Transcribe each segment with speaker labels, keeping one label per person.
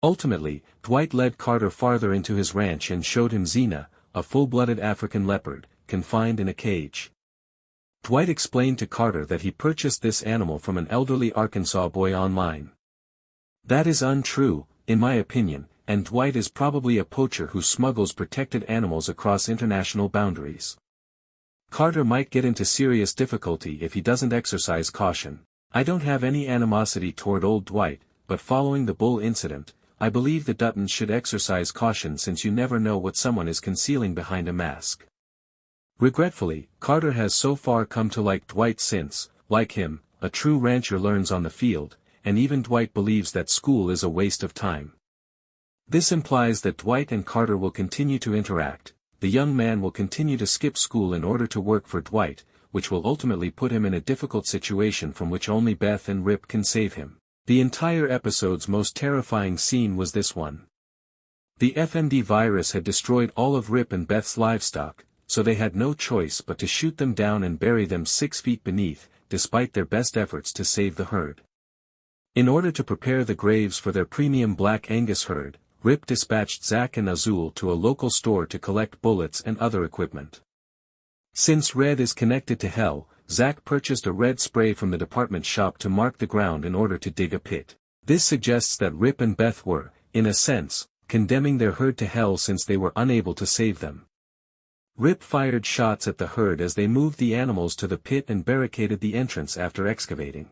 Speaker 1: Ultimately, Dwight led Carter farther into his ranch and showed him Xena, a full-blooded African leopard, confined in a cage. Dwight explained to Carter that he purchased this animal from an elderly Arkansas boy online. That is untrue, in my opinion, and Dwight is probably a poacher who smuggles protected animals across international boundaries. Carter might get into serious difficulty if he doesn't exercise caution. I don't have any animosity toward old Dwight, but following the bull incident, I believe the Duttons should exercise caution since you never know what someone is concealing behind a mask. Regretfully, Carter has so far come to like Dwight since, like him, a true rancher learns on the field, and even Dwight believes that school is a waste of time. This implies that Dwight and Carter will continue to interact. The young man will continue to skip school in order to work for Dwight, which will ultimately put him in a difficult situation from which only Beth and Rip can save him. The entire episode's most terrifying scene was this one. The FMD virus had destroyed all of Rip and Beth's livestock, so they had no choice but to shoot them down and bury them 6 feet beneath, despite their best efforts to save the herd. In order to prepare the graves for their premium Black Angus herd, Rip dispatched Zach and Azul to a local store to collect bullets and other equipment. Since red is connected to hell, Zach purchased a red spray from the department shop to mark the ground in order to dig a pit. This suggests that Rip and Beth were, in a sense, condemning their herd to hell since they were unable to save them. Rip fired shots at the herd as they moved the animals to the pit and barricaded the entrance after excavating.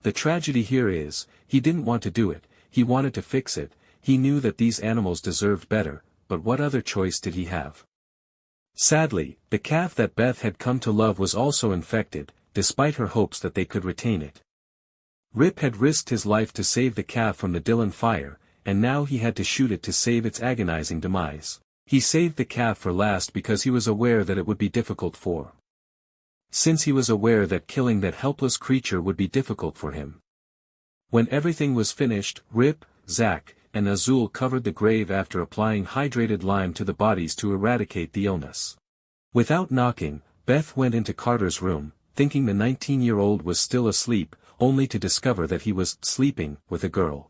Speaker 1: The tragedy here is, he didn't want to do it, he wanted to fix it, he knew that these animals deserved better, but what other choice did he have? Sadly, the calf that Beth had come to love was also infected, despite her hopes that they could retain it. Rip had risked his life to save the calf from the Dillon fire, and now he had to shoot it to save its agonizing demise. He saved the calf for last because he was aware that it would be difficult for. Since he was aware that killing that helpless creature would be difficult for him. When everything was finished, Rip, Zach, and Azul covered the grave after applying hydrated lime to the bodies to eradicate the illness. Without knocking, Beth went into Carter's room, thinking the 19-year-old was still asleep, only to discover that he was sleeping with a girl.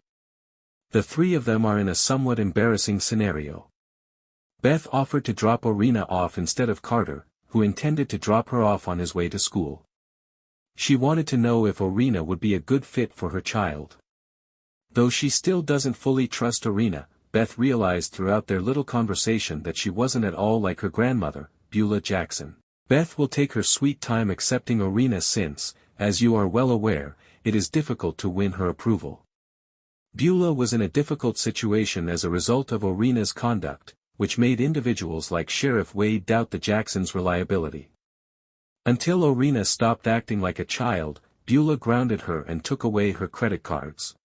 Speaker 1: The three of them are in a somewhat embarrassing scenario. Beth offered to drop Oreana off instead of Carter, who intended to drop her off on his way to school. She wanted to know if Oreana would be a good fit for her child. Though she still doesn't fully trust Oreana, Beth realized throughout their little conversation that she wasn't at all like her grandmother, Beulah Jackson. Beth will take her sweet time accepting Oreana since, as you are well aware, it is difficult to win her approval. Beulah was in a difficult situation as a result of Oreana's conduct, which made individuals like Sheriff Wade doubt the Jacksons' reliability. Until Oreana stopped acting like a child, Beulah grounded her and took away her credit cards.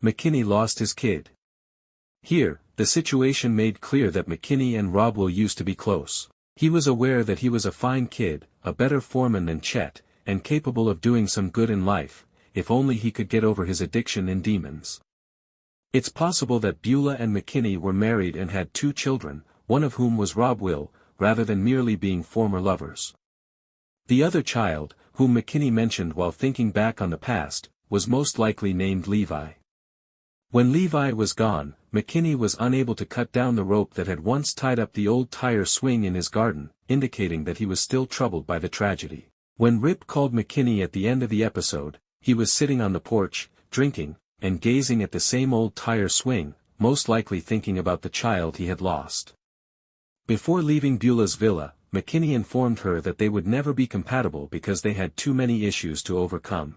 Speaker 1: McKinney lost his kid. Here, the situation made clear that McKinney and Rob used to be close. He was aware that he was a fine kid, a better foreman than Chet, and capable of doing some good in life, if only he could get over his addiction and demons. It's possible that Beulah and McKinney were married and had 2 children, one of whom was Rob, rather than merely being former lovers. The other child, whom McKinney mentioned while thinking back on the past, was most likely named Levi. When Levi was gone, McKinney was unable to cut down the rope that had once tied up the old tire swing in his garden, indicating that he was still troubled by the tragedy. When Rip called McKinney at the end of the episode, he was sitting on the porch, drinking, and gazing at the same old tire swing, most likely thinking about the child he had lost. Before leaving Beulah's villa, McKinney informed her that they would never be compatible because they had too many issues to overcome.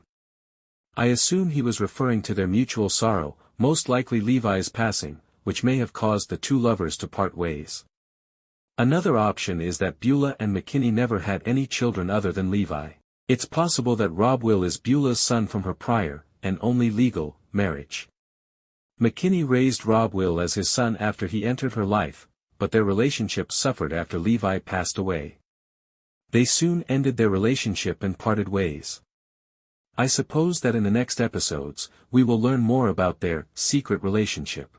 Speaker 1: I assume he was referring to their mutual sorrow, most likely Levi's passing, which may have caused the 2 lovers to part ways. Another option is that Beulah and McKinney never had any children other than Levi. It's possible that Rob is Beulah's son from her prior, and only legal, marriage. McKinney raised Rob as his son after he entered her life, but their relationship suffered after Levi passed away. They soon ended their relationship and parted ways. I suppose that in the next episodes, we will learn more about their secret relationship.